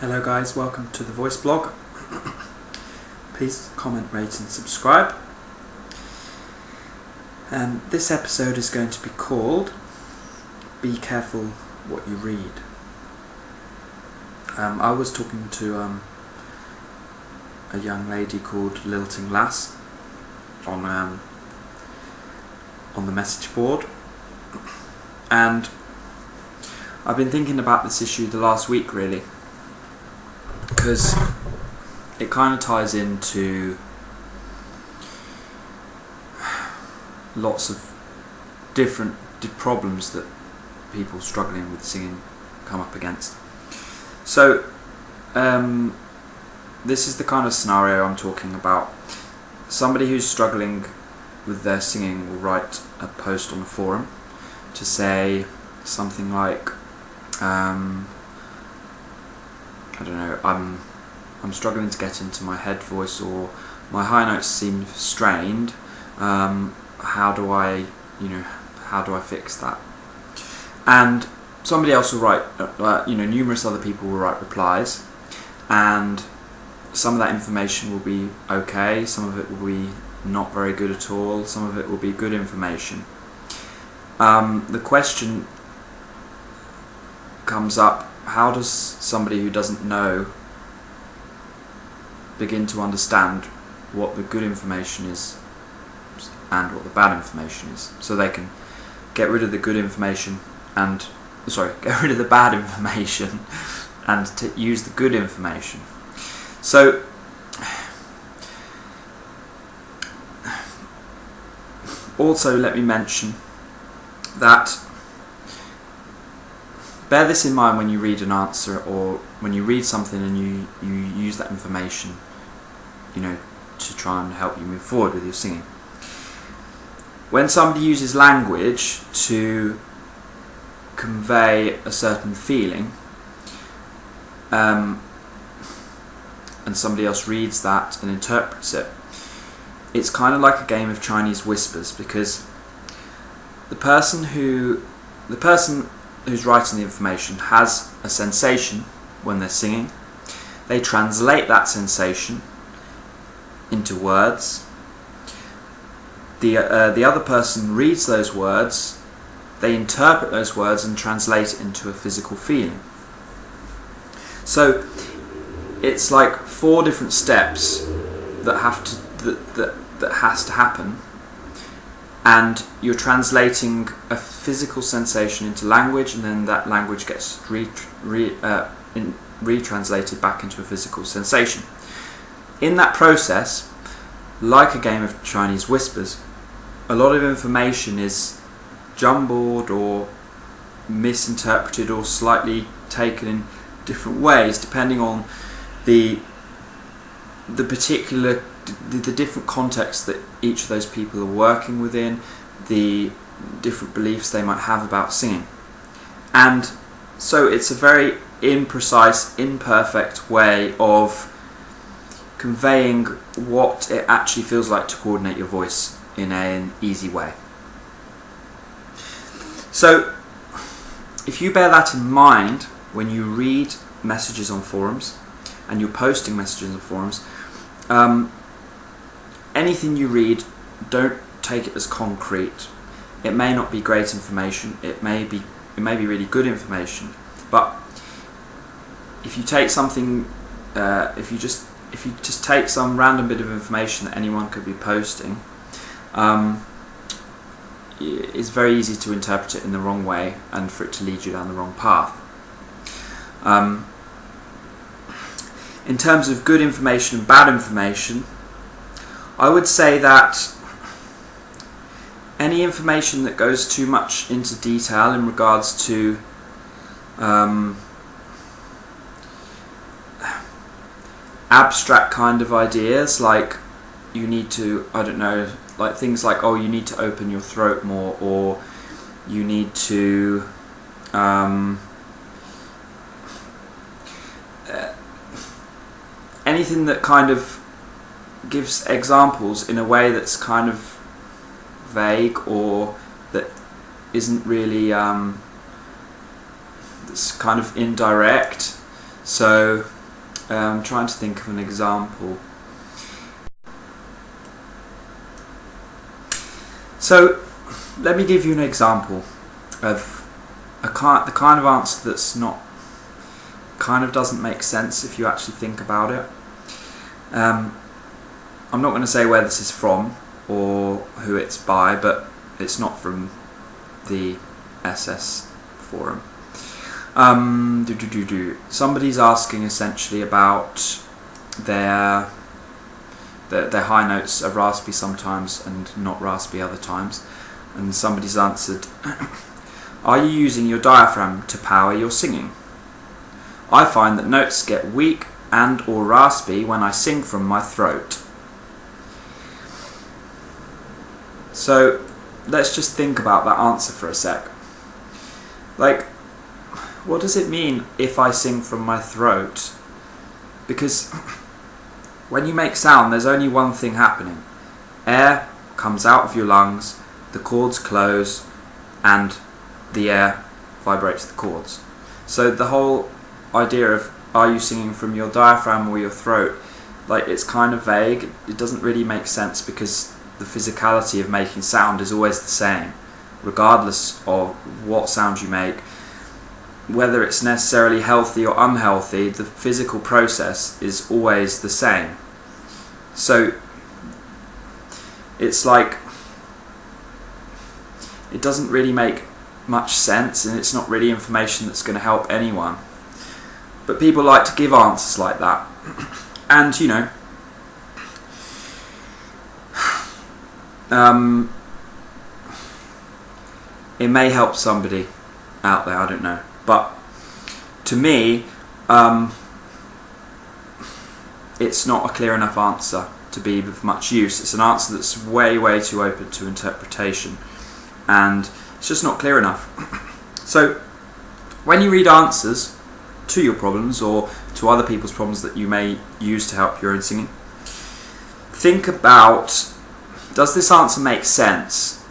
Hello guys, welcome to the voice blog. Please comment, rate and subscribe. This episode is going to be called Be Careful What You Read. I was talking to a young lady called Lilting Lass on the message board, and I've been thinking about this issue the last week really, because it kind of ties into lots of different problems that people struggling with singing come up against. So this is the kind of scenario I'm talking about. Somebody who's struggling with their singing will write a post on a forum to say something like, I don't know, I'm struggling to get into my head voice, or my high notes seem strained. How do I fix that? And somebody else will write, numerous other people will write replies, and some of that information will be okay, some of it will be not very good at all, some of it will be good information. The question comes up, how does somebody who doesn't know begin to understand what the good information is and what the bad information is, so they can get rid of the good information and get rid of the bad information and to use the good information. So also let me mention that bear this in mind when you read an answer, or when you read something and you use that information, to try and help you move forward with your singing. When somebody uses language to convey a certain feeling, and somebody else reads that and interprets it, it's kind of like a game of Chinese whispers, because the person who's writing the information has a sensation when they're singing. They translate that sensation into words. The other person reads those words, they interpret those words and translate it into a physical feeling. So it's like 4 different steps that has to happen, and you're translating a physical sensation into language, and then that language gets retranslated back into a physical sensation. In that process, like a game of Chinese whispers, a lot of information is jumbled or misinterpreted or slightly taken in different ways, depending on the different contexts that each of those people are working within, the different beliefs they might have about singing. And so it's a very imprecise, imperfect way of conveying what it actually feels like to coordinate your voice in an easy way. So if you bear that in mind when you read messages on forums and you're posting messages on forums, anything you read, don't take it as concrete. It may not be great information, it may be really good information, but if you take something, if you just take some random bit of information that anyone could be posting, it's very easy to interpret it in the wrong way and for it to lead you down the wrong path. In terms of good information and bad information, I would say that any information that goes too much into detail in regards to abstract kind of ideas, like you need to, like things like, you need to open your throat more, or you need to anything that kind of gives examples in a way that's kind of vague, or that isn't really that's kind of indirect, So I'm trying to think of an example. So let me give you an example of the kind of answer that's not, kind of doesn't make sense if you actually think about it. I'm not going to say where this is from or who it's by, but it's not from the SS forum. Somebody's asking essentially about their high notes are raspy sometimes and not raspy other times, and somebody's answered, are you using your diaphragm to power your singing? I find that notes get weak and or raspy when I sing from my throat. So let's just think about that answer for a sec. Like, what does it mean if I sing from my throat? Because when you make sound, there's only one thing happening. Air comes out of your lungs, the cords close, and the air vibrates the cords. So the whole idea of are you singing from your diaphragm or your throat, like, it's kind of vague. It doesn't really make sense because the physicality of making sound is always the same, regardless of what sound you make. Whether it's necessarily healthy or unhealthy, the physical process is always the same. So it's like, it doesn't really make much sense, and it's not really information that's going to help anyone. But people like to give answers like that. And, you know, it may help somebody out there, I don't know. But to me, it's not a clear enough answer to be of much use. It's an answer that's way, way too open to interpretation, and it's just not clear enough. So when you read answers to your problems or to other people's problems that you may use to help your own singing, think about, does this answer make sense?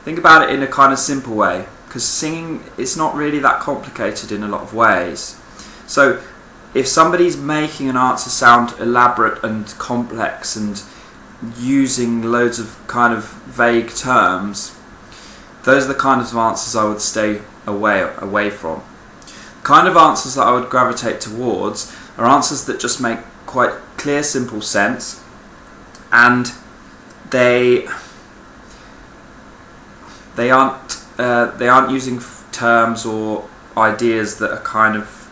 Think about it in a kind of simple way, because singing is not really that complicated in a lot of ways. So if somebody's making an answer sound elaborate and complex and using loads of kind of vague terms, those are the kind of answers I would stay away from. The kind of answers that I would gravitate towards are answers that just make quite clear, simple sense, and they aren't using terms or ideas that are kind of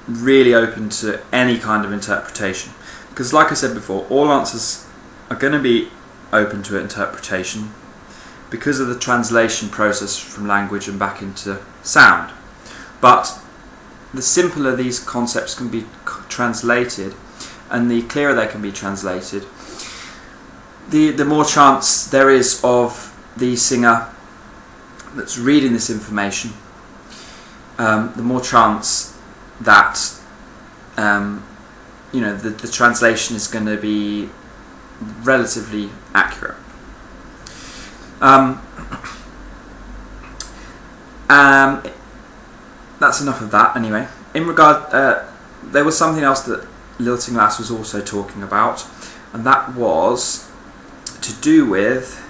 really open to any kind of interpretation. Because like I said before, all answers are going to be open to interpretation because of the translation process from language and back into sound. But the simpler these concepts can be translated, and the clearer they can be translated, the more chance there is of the singer that's reading this information, the more chance that the translation is going to be relatively accurate. That's enough of that anyway. In regard, there was something else that Lilting Lass was also talking about, and that was to do with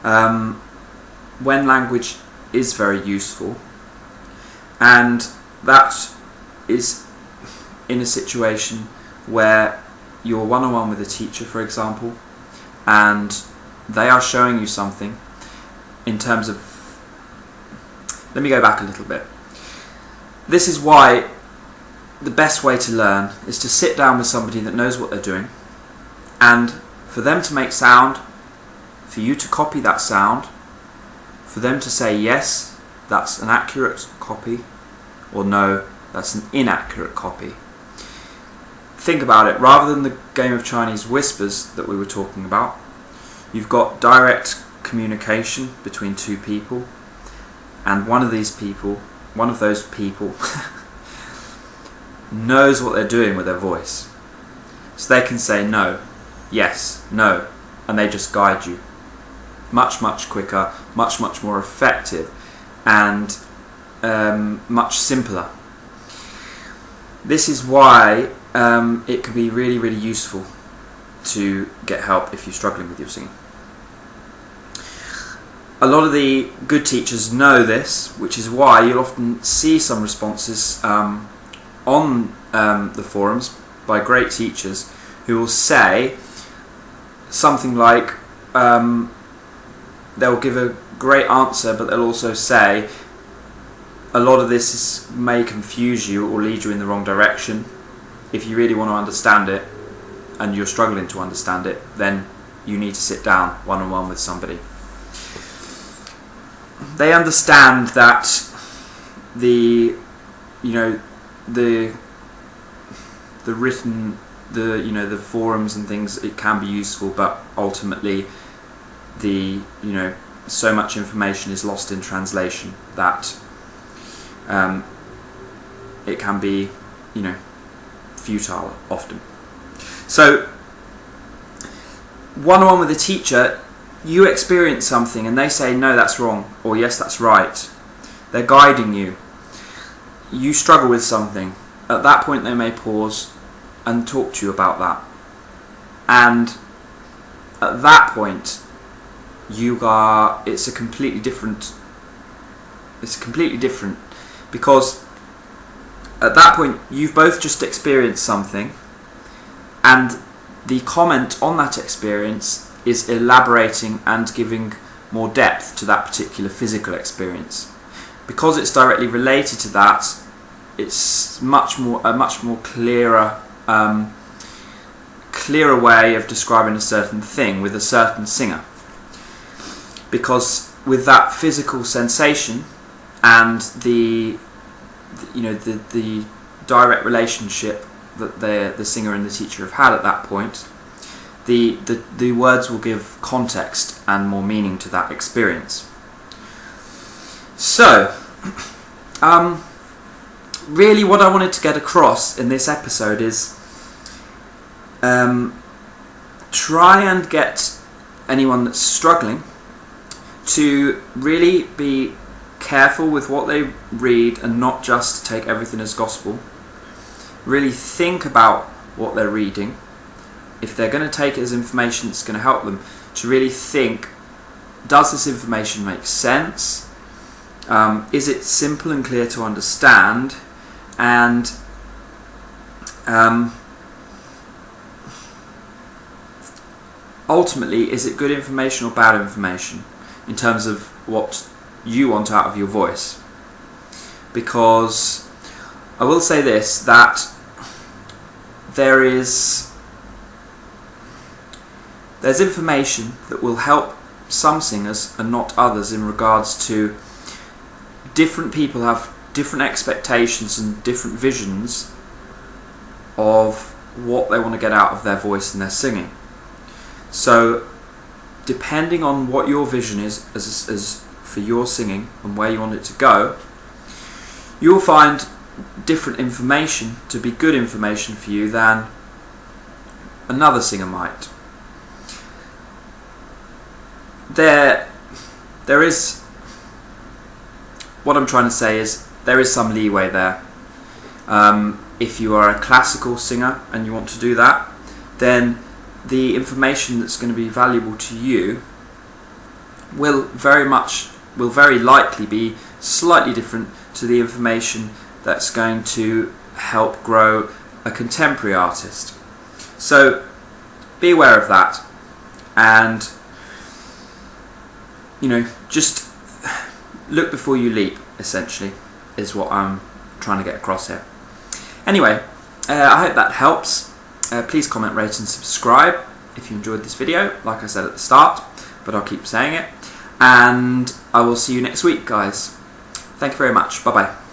when language is very useful, and that is in a situation where you're one-on-one with a teacher, for example, and they are showing you something in terms of... Let me go back a little bit. This is why the best way to learn is to sit down with somebody that knows what they're doing, and for them to make sound, for you to copy that sound, for them to say yes, that's an accurate copy, or no, that's an inaccurate copy. Think about it. Rather than the game of Chinese whispers that we were talking about, you've got direct communication between two people, and one of those people knows what they're doing with their voice. So they can say no, yes, no, and they just guide you. Much, much quicker, much, much more effective, and much simpler. This is why it can be really, really useful to get help if you're struggling with your singing. A lot of the good teachers know this, which is why you'll often see some responses on the forums by great teachers who will say something like, they'll give a great answer, but they'll also say, a lot of this may confuse you or lead you in the wrong direction. If you really want to understand it, and you're struggling to understand it, then you need to sit down one-on-one with somebody. They understand that the written, the forums and things, it can be useful, but ultimately so much information is lost in translation that it can be futile often. So one-on-one with a teacher, you experience something and they say no, that's wrong, or yes, that's right. They're guiding you. You struggle with something. At that point they may pause and talk to you about that, and at that point it's completely different, because at that point you've both just experienced something, and the comment on that experience is elaborating and giving more depth to that particular physical experience. Because it's directly related to that, it's a much more clearer way of describing a certain thing with a certain singer. Because with that physical sensation and the direct relationship that the singer and the teacher have had at that point, the words will give context and more meaning to that experience. So, really what I wanted to get across in this episode is try and get anyone that's struggling to really be careful with what they read and not just take everything as gospel. Really think about what they're reading. If they're going to take it as information that's going to help them, to really think, does this information make sense? Is it simple and clear to understand? And ultimately, is it good information or bad information in terms of what you want out of your voice? Because I will say this, that there's information that will help some singers and not others in regards to different people have different expectations and different visions of what they want to get out of their voice and their singing. So depending on what your vision is as for your singing and where you want it to go, you'll find different information to be good information for you than another singer might. There is, what I'm trying to say is, there is some leeway there. If you are a classical singer and you want to do that, then the information that's going to be valuable to you will very likely be slightly different to the information that's going to help grow a contemporary artist. So be aware of that, and just look before you leap, essentially, is what I'm trying to get across here. Anyway, I hope that helps. Please comment, rate and subscribe if you enjoyed this video, like I said at the start, but I'll keep saying it. And I will see you next week, guys. Thank you very much. Bye-bye.